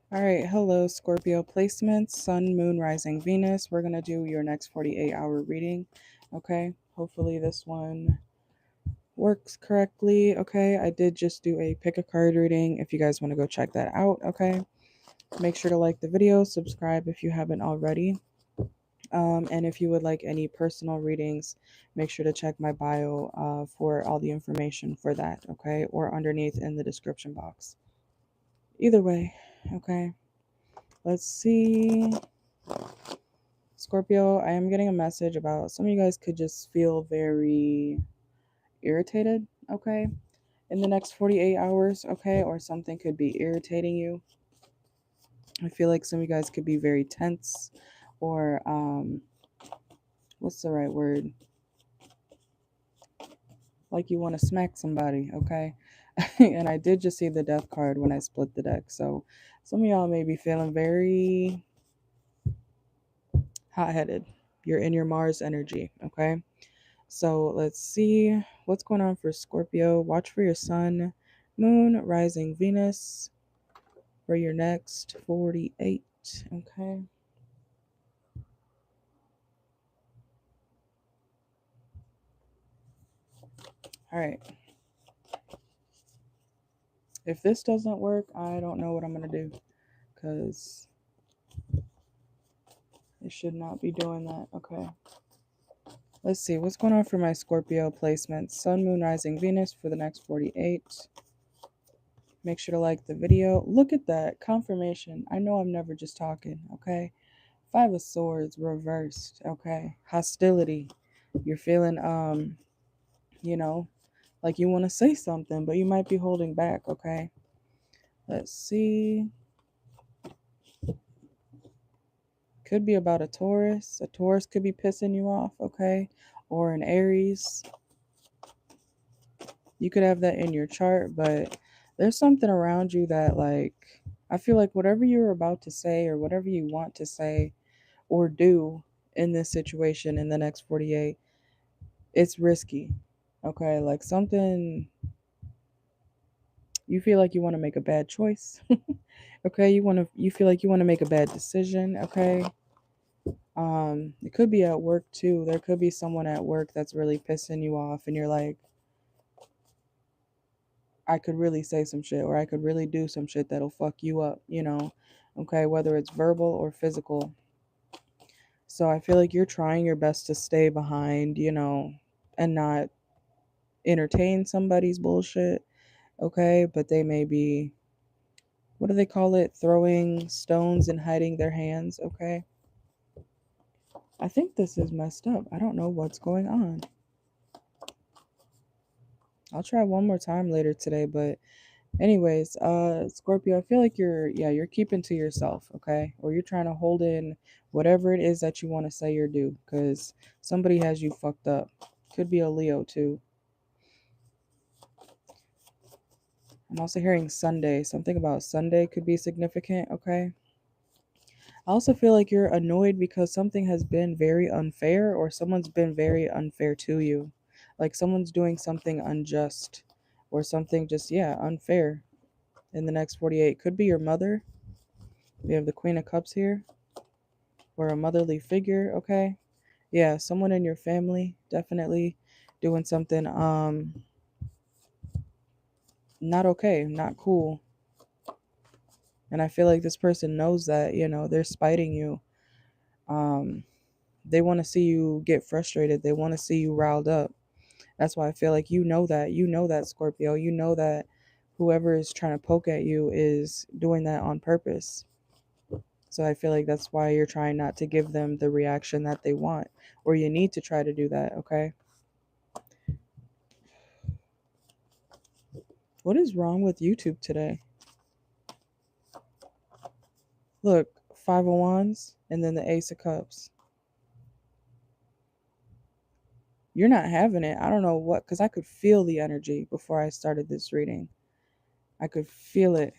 All right, hello, Scorpio placements, Sun, Moon, Rising, Venus. We're going to do your next 48-hour reading, okay? Hopefully this one works correctly, okay? I did just do a pick a card reading if you guys want to go check that out, okay? Make sure to like the video, subscribe if you haven't already. And if you would like any personal readings, make sure to check my bio for all the information for that, okay? Or underneath in the description box. Either way, okay? Let's see. Scorpio, I am getting a message about some of you guys could just feel very irritated, okay, in the next 48 hours, okay, or something could be irritating you. I feel like some of you guys could be very tense or, what's the right word? Like you want to smack somebody, okay? And I did just see the death card when I split the deck, so some of y'all may be feeling very hot-headed. You're in your Mars energy, okay? So let's see what's going on for Scorpio. Watch for your sun, moon, rising Venus for your next 48. Okay. All right. If this doesn't work, I don't know what I'm going to do because it should not be doing that. Okay. Let's see what's going on for my Scorpio placements. Sun, moon, rising Venus for the next 48. Make sure to like the video. Look at that confirmation. I know I'm never just talking. Okay. Five of Swords reversed, okay? Hostility. You're feeling, you know, like you want to say something, but you might be holding back, okay? Let's see. Could be about a Taurus. A Taurus could be pissing you off, okay? Or an Aries. You could have that in your chart, but there's something around you that, like, I feel like whatever you're about to say or whatever you want to say or do in this situation in the next 48, it's risky. Okay, like something you feel like you want to make a bad choice. Okay, you feel like you want to make a bad decision, okay? It could be at work too. There could be someone at work that's really pissing you off and you're like, I could really say some shit or I could really do some shit that'll fuck you up, you know. Okay, whether it's verbal or physical. So I feel like you're trying your best to stay behind, you know, and not entertain somebody's bullshit, okay? But they may be, what do they call it? Throwing stones and hiding their hands, okay? I think this is messed up. I don't know what's going on. I'll try one more time later today, but anyways, Scorpio, I feel like you're keeping to yourself, okay? Or you're trying to hold in whatever it is that you want to say or do cuz somebody has you fucked up. Could be a Leo too. I'm also hearing Sunday. Something about Sunday could be significant, okay? I also feel like you're annoyed because something has been very unfair or someone's been very unfair to you. Like someone's doing something unjust or something just, yeah, unfair in the next 48. Could be your mother. We have the Queen of Cups here or a motherly figure, okay? Yeah, someone in your family definitely doing something not okay, not cool. And I feel like this person knows that, you know, they're spiting you. Um they want to see you get frustrated. They want to see you riled up. That's why I feel like you know that Scorpio, you know that whoever is trying to poke at you is doing that on purpose. So I feel like that's why you're trying not to give them the reaction that they want, or you need to try to do that, okay? What is wrong with YouTube today? Look, Five of Wands and then the Ace of Cups. You're not having it. I don't know what, because I could feel the energy before I started this reading. I could feel it.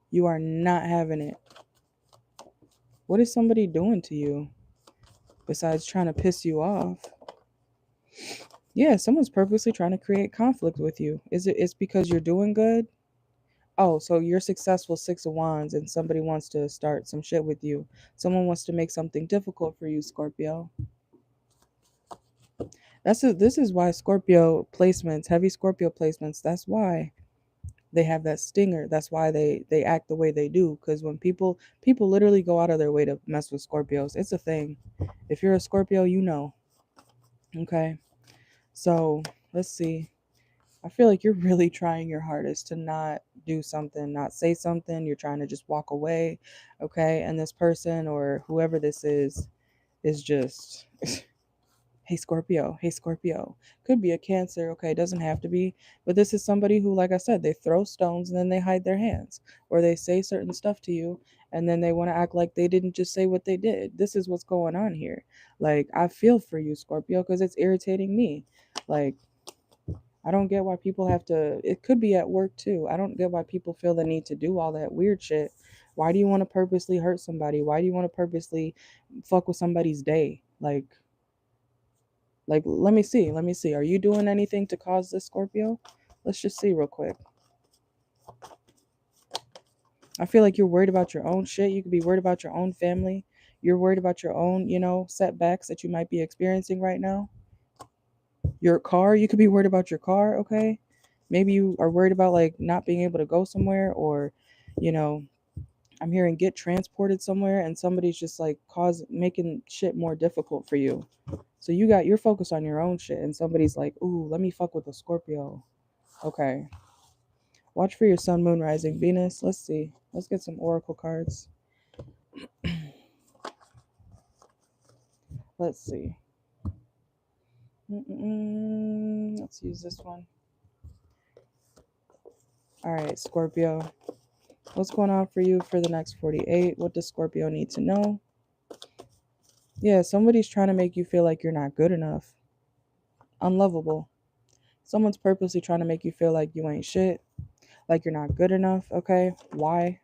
You are not having it. What is somebody doing to you besides trying to piss you off? Yeah, someone's purposely trying to create conflict with you. Is it's because you're doing good? Oh, so you're successful, Six of Wands, and somebody wants to start some shit with you. Someone wants to make something difficult for you, Scorpio. This is why Scorpio placements, heavy Scorpio placements, that's why they have that stinger. That's why they act the way they do. Because when people literally go out of their way to mess with Scorpios, it's a thing. If you're a Scorpio, you know. Okay. So let's see. I feel like you're really trying your hardest to not do something, not say something. You're trying to just walk away. Okay. And this person or whoever this is just hey Scorpio, hey Scorpio. Could be a Cancer, okay, doesn't have to be. But this is somebody who, like I said, they throw stones and then they hide their hands. Or they say certain stuff to you and then they want to act like they didn't just say what they did. This is what's going on here. Like, I feel for you, Scorpio, because it's irritating me. Like, I don't get why people have to, it could be at work too. I don't get why people feel the need to do all that weird shit. Why do you want to purposely hurt somebody? Why do you want to purposely fuck with somebody's day? Like, let me see. Let me see. Are you doing anything to cause this, Scorpio? Let's just see real quick. I feel like you're worried about your own shit. You could be worried about your own family. You're worried about your own, setbacks that you might be experiencing right now. Your car, you could be worried about your car, okay? Maybe you are worried about like not being able to go somewhere or, you know, I'm hearing get transported somewhere and somebody's just like making shit more difficult for you. So you're focused on your own shit and somebody's like, "Ooh, let me fuck with a Scorpio." Okay. Watch for your sun, moon, rising, Venus. Let's see. Let's get some oracle cards. Let's see. Let's use this one. All right, Scorpio. What's going on for you for the next 48? What does Scorpio need to know? Yeah, somebody's trying to make you feel like you're not good enough. Unlovable. Someone's purposely trying to make you feel like you ain't shit, like you're not good enough, okay? Why?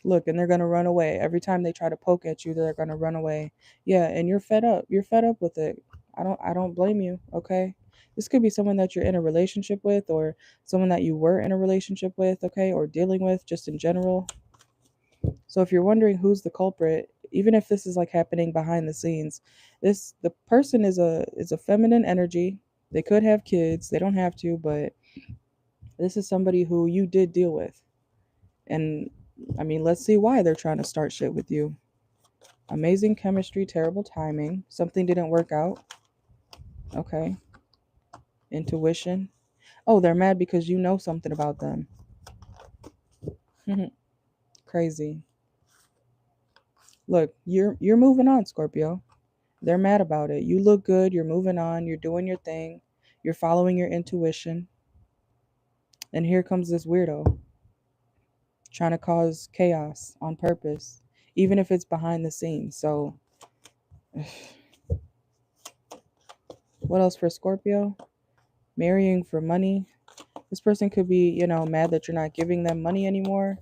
Look, and they're going to run away. Every time they try to poke at you, they're going to run away. Yeah, and you're fed up. You're fed up with it. I don't blame you, okay? This could be someone that you're in a relationship with or someone that you were in a relationship with, okay? Or dealing with just in general. So if you're wondering who's the culprit, even if this is like happening behind the scenes, the person is a feminine energy. They could have kids. They don't have to, but this is somebody who you did deal with. And I mean, let's see why they're trying to start shit with you. Amazing chemistry, terrible timing. Something didn't work out. Okay. Intuition. Oh, they're mad because you know something about them. Crazy. Look, you're moving on, Scorpio. They're mad about it. You look good, you're moving on, you're doing your thing. You're following your intuition. And here comes this weirdo trying to cause chaos on purpose, even if it's behind the scenes. So, what else for Scorpio? Marrying for money. This person could be, mad that you're not giving them money anymore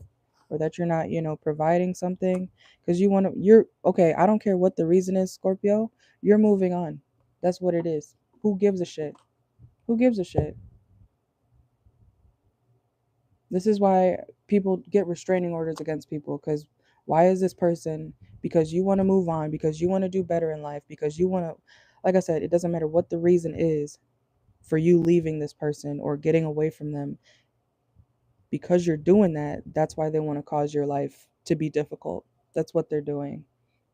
or that you're not, providing something because you're okay. I don't care what the reason is, Scorpio. You're moving on. That's what it is. Who gives a shit? Who gives a shit? This is why people get restraining orders against people because why is this person? Because you want to move on, because you want to do better in life, because you want to, like I said, it doesn't matter what the reason is for you leaving this person or getting away from them. Because you're doing that, that's why they want to cause your life to be difficult. That's what they're doing.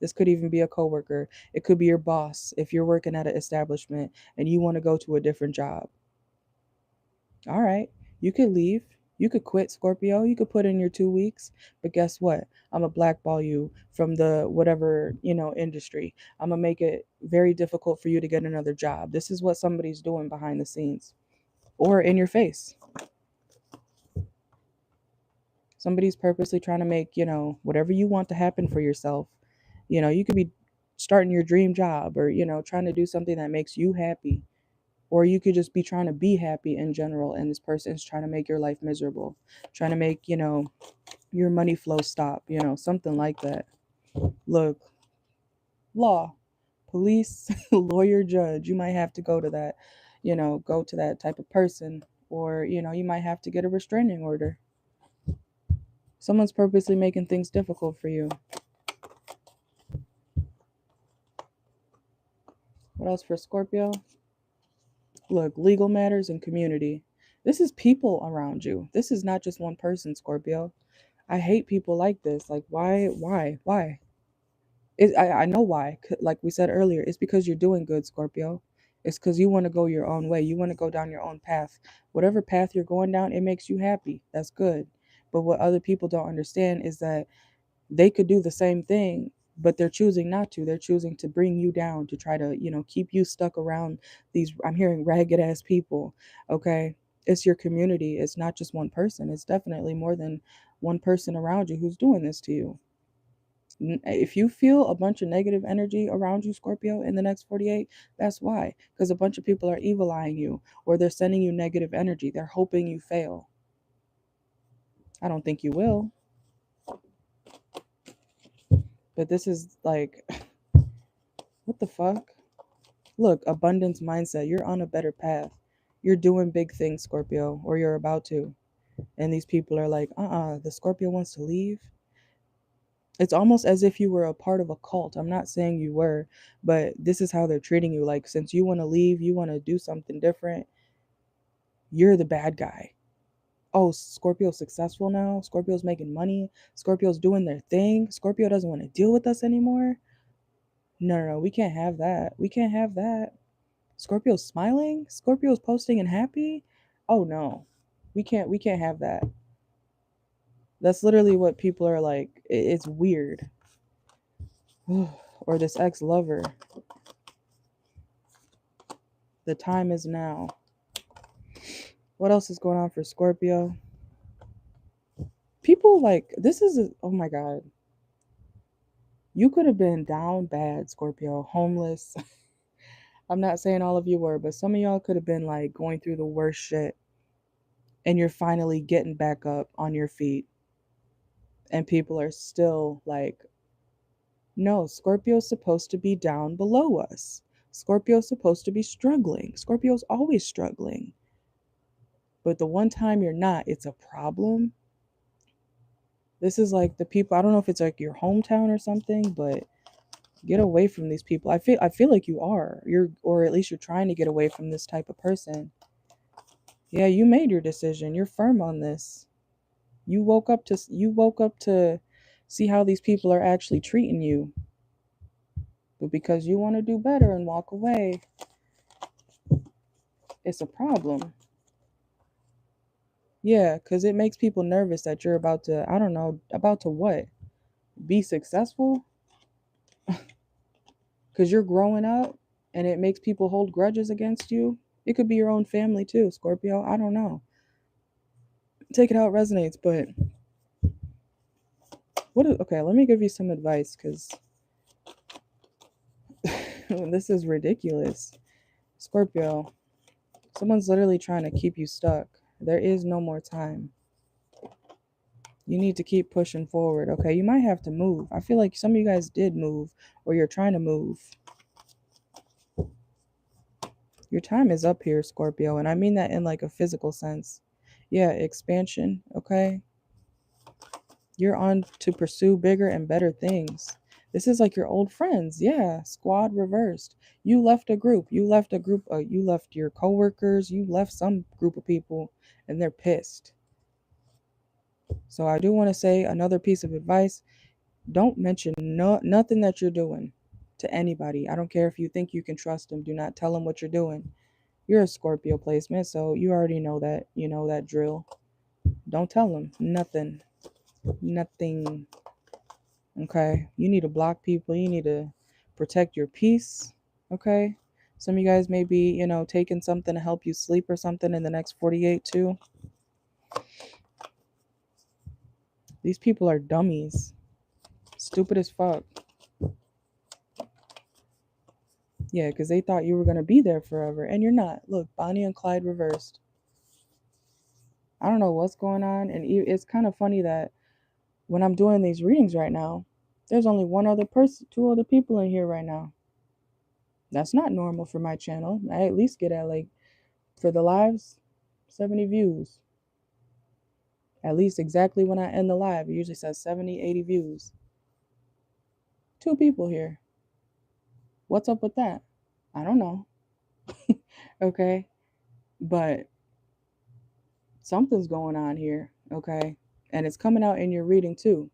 This could even be a coworker. It could be your boss if you're working at an establishment and you want to go to a different job. All right, you could leave. You could quit, Scorpio. You could put in your 2 weeks. But guess what? I'm going to blackball you from the whatever, industry. I'm going to make it very difficult for you to get another job. This is what somebody's doing behind the scenes or in your face. Somebody's purposely trying to make, whatever you want to happen for yourself. You could be starting your dream job or, trying to do something that makes you happy. Or you could just be trying to be happy in general, and this person is trying to make your life miserable, trying to make, your money flow stop, something like that. Look, law, police, lawyer, judge, you might have to go to that, go to that type of person Or, you might have to get a restraining order. Someone's purposely making things difficult for you. What else for Scorpio? Look, legal matters and community. This is people around you. This is not just one person, Scorpio. I hate people like this. Like, why? I know why. Like we said earlier, it's because you're doing good, Scorpio. It's because you want to go your own way. You want to go down your own path. Whatever path you're going down, it makes you happy. That's good. But what other people don't understand is that they could do the same thing, but they're choosing not to. They're choosing to bring you down, to try to, keep you stuck around these, I'm hearing, ragged ass people. Okay. It's your community. It's not just one person. It's definitely more than one person around you who's doing this to you. If you feel a bunch of negative energy around you, Scorpio, in the next 48, that's why. Because a bunch of people are evil eyeing you, or they're sending you negative energy. They're hoping you fail. I don't think you will. But this is like, what the fuck? Look, abundance mindset. You're on a better path. You're doing big things, Scorpio, or you're about to. And these people are like, the Scorpio wants to leave. It's almost as if you were a part of a cult. I'm not saying you were, but this is how they're treating you. Like, since you want to leave, you want to do something different, you're the bad guy. Oh, Scorpio's successful now. Scorpio's making money. Scorpio's doing their thing. Scorpio doesn't want to deal with us anymore. No, we can't have that. We can't have that. Scorpio's smiling. Scorpio's posting and happy. Oh no, we can't have that. That's literally what people are like. It's weird. Or this ex-lover. The time is now. What else is going on for Scorpio? People like this is oh my god. You could have been down bad, Scorpio, homeless. I'm not saying all of you were, but some of y'all could have been like going through the worst shit, and you're finally getting back up on your feet. And people are still like, no, Scorpio's supposed to be down below us. Scorpio's supposed to be struggling. Scorpio's always struggling. But the one time you're not, it's a problem. This is like the people, I don't know if it's like your hometown or something, but get away from these people. I feel like you are. Or at least you're trying to get away from this type of person. Yeah, you made your decision. You're firm on this. You woke up to see how these people are actually treating you. But because you want to do better and walk away, it's a problem. Yeah, because it makes people nervous that you're about to, I don't know, about to what? Be successful? Because you're growing up and it makes people hold grudges against you. It could be your own family too, Scorpio. I don't know. Take it how it resonates, but okay, let me give you some advice because this is ridiculous. Scorpio, someone's literally trying to keep you stuck. There is no more time. You need to keep pushing forward, okay? You might have to move. I feel like some of you guys did move or you're trying to move. Your time is up here, Scorpio, and I mean that in like a physical sense. Yeah, expansion, okay? You're on to pursue bigger and better things. This is like your old friends. Yeah, squad reversed. You left a group. You left your coworkers. You left some group of people and they're pissed. So I do want to say another piece of advice. Don't mention nothing that you're doing to anybody. I don't care if you think you can trust them. Do not tell them what you're doing. You're a Scorpio placement, so you already know that. You know that drill. Don't tell them nothing. Nothing. Okay? You need to block people. You need to protect your peace. Okay? Some of you guys may be, taking something to help you sleep or something in the next 48 too. These people are dummies. Stupid as fuck. Yeah, because they thought you were going to be there forever, and you're not. Look, Bonnie and Clyde reversed. I don't know what's going on, and it's kind of funny that when I'm doing these readings right now, there's only one other person, two other people in here right now. That's not normal for my channel. I at least get at like, for the lives, 70 views. At least exactly when I end the live, it usually says 70, 80 views. 2 people here. What's up with that? I don't know. Okay. But something's going on here. Okay. And it's coming out in your reading too.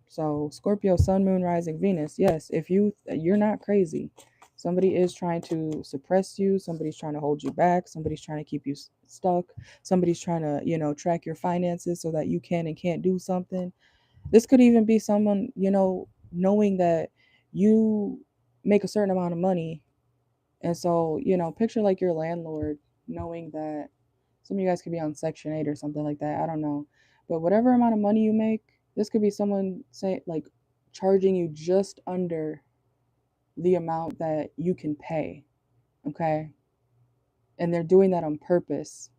So Scorpio, Sun, Moon, Rising, Venus. Yes, if you're not crazy. Somebody is trying to suppress you. Somebody's trying to hold you back. Somebody's trying to keep you stuck. Somebody's trying to, track your finances so that you can and can't do something. This could even be someone, knowing that you make a certain amount of money. And so, picture like your landlord knowing that some of you guys could be on Section 8 or something like that. I don't know. But whatever amount of money you make, this could be someone say like charging you just under the amount that you can pay. Okay? And they're doing that on purpose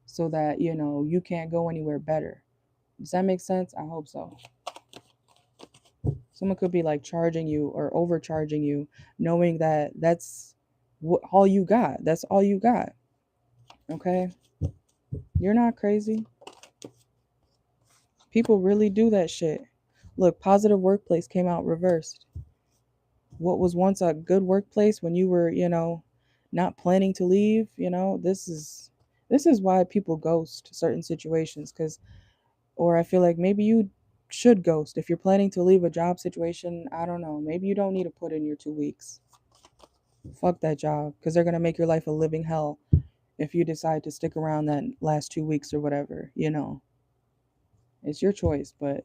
so that, you can't go anywhere better. Does that make sense? I hope so. Someone could be like charging you or overcharging you, knowing that that's all you got. That's all you got. Okay? You're not crazy. People really do that shit. Look, positive workplace came out reversed. What was once a good workplace when you were, not planning to leave, this is why people ghost certain situations or I feel like maybe you should ghost if you're planning to leave a job situation. I don't know. Maybe you don't need to put in your 2 weeks. Fuck that job because they're going to make your life a living hell if you decide to stick around that last 2 weeks or whatever. It's your choice, but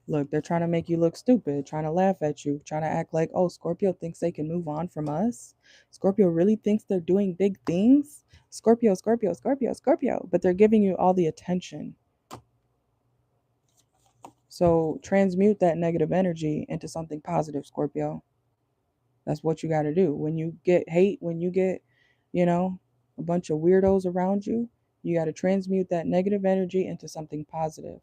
look, they're trying to make you look stupid, trying to laugh at you, trying to act like, oh, Scorpio thinks they can move on from us. Scorpio really thinks they're doing big things. Scorpio, Scorpio, Scorpio, Scorpio. But they're giving you all the attention. So transmute that negative energy into something positive, Scorpio. That's what you got to do. When you get hate, when you get, a bunch of weirdos around you, you got to transmute that negative energy into something positive.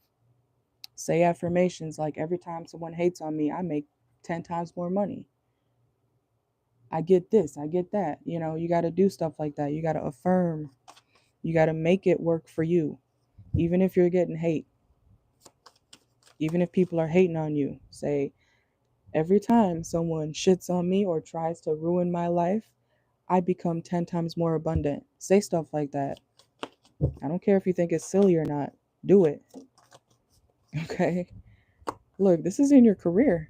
Say affirmations like every time someone hates on me, I make 10 times more money. I get this, I get that. You got to do stuff like that. You got to affirm. You got to make it work for you. Even if you're getting hate, even if people are hating on you, say, every time someone shits on me or tries to ruin my life, I become 10 times more abundant. Say stuff like that. I don't care if you think it's silly or not. Do it. Okay? Look, this is in your career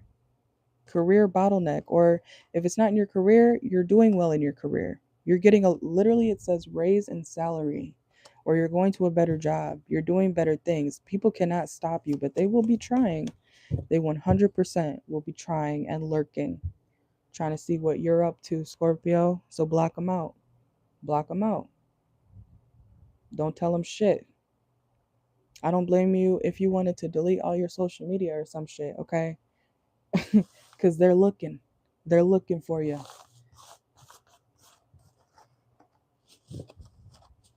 bottleneck, or if it's not in your career, you're doing well in your career. You're getting literally it says raise in salary, or you're going to a better job. You're doing better things. People cannot stop you, but they will be trying. They 100% will be trying and lurking, trying to see what you're up to, Scorpio. So block them out. Block them out. Don't tell them shit. I don't blame you if you wanted to delete all your social media or some shit, okay? Because they're looking. They're looking for you.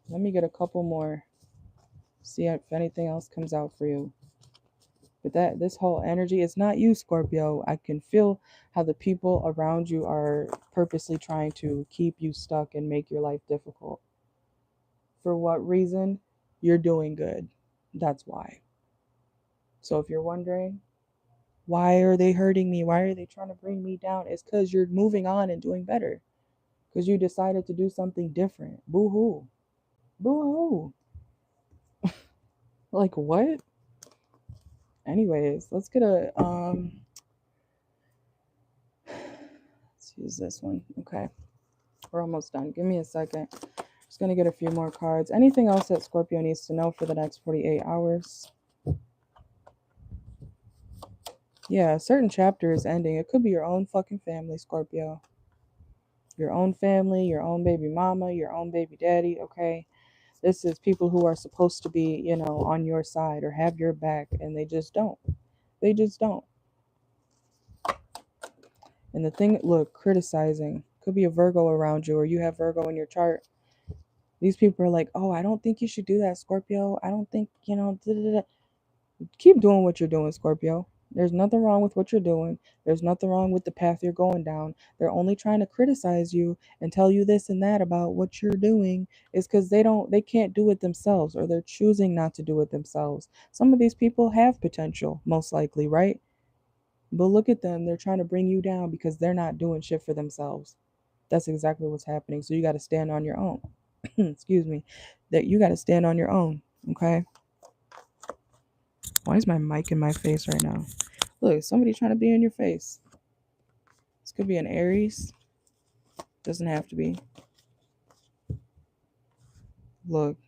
Let me get a couple more. See if anything else comes out for you. But this whole energy, it's not you, Scorpio. I can feel how the people around you are purposely trying to keep you stuck and make your life difficult. For what reason? You're doing good. That's why. So if you're wondering, why are they hurting me? Why are they trying to bring me down? It's because you're moving on and doing better. Because you decided to do something different. Boo hoo. Boo hoo. Like what? Anyways, let's get a let's use this one. Okay. We're almost done. Give me a second. Just gonna get a few more cards. Anything else that Scorpio needs to know for the next 48 hours? Yeah, a certain chapter is ending. It could be your own fucking family, Scorpio. Your own family, your own baby mama, your own baby daddy, okay? This is people who are supposed to be, on your side or have your back, and they just don't. They just don't. And the thing, look, criticizing. Could be a Virgo around you, or you have Virgo in your chart. These people are like, oh, I don't think you should do that, Scorpio. I don't think, da, da, da. Keep doing what you're doing, Scorpio. There's nothing wrong with what you're doing. There's nothing wrong with the path you're going down. They're only trying to criticize you and tell you this and that about what you're doing is because they can't do it themselves, or they're choosing not to do it themselves. Some of these people have potential, most likely, right? But look at them. They're trying to bring you down because they're not doing shit for themselves. That's exactly what's happening. So you got to stand on your own. Excuse me. That you got to stand on your own. Okay. Why is my mic in my face right now? Look, somebody trying to be in your face. This could be an Aries. Doesn't have to be. Look.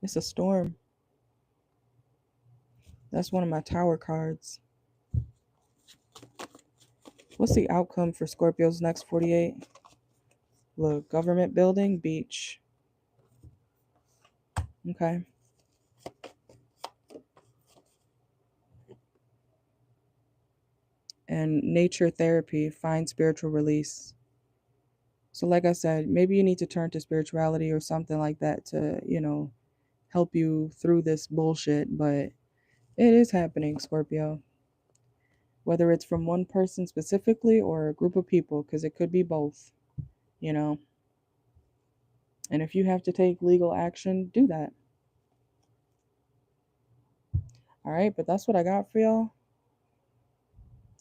It's a storm. That's one of my tower cards. What's the outcome for Scorpio's next 48? Look, government building, beach. Okay. And nature therapy, find spiritual release. So like I said, maybe you need to turn to spirituality or something like that to, help you through this bullshit, but it is happening, Scorpio. Whether it's from one person specifically or a group of people, because it could be both, you know. And if you have to take legal action, do that. All right, but that's what I got for y'all.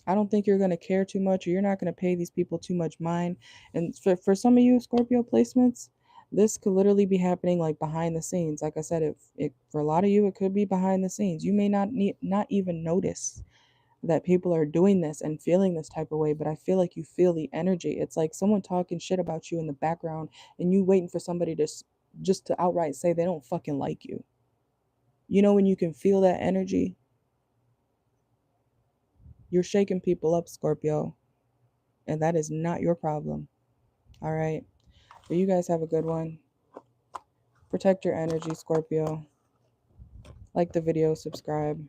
I don't think you're going to care too much, or you're not going to pay these people too much mind. And for some of you Scorpio placements, this could literally be happening like behind the scenes. Like I said, it for a lot of you, it could be behind the scenes. You may not even notice that people are doing this and feeling this type of way, but I feel like you feel the energy. It's like someone talking shit about you in the background, and you waiting for somebody to just to outright say they don't fucking like you. You know, when you can feel that energy, you're shaking people up, Scorpio, and that is not your problem. All right. But you guys have a good one. Protect your energy, Scorpio. Like the video, subscribe,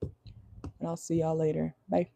and I'll see y'all later. Bye.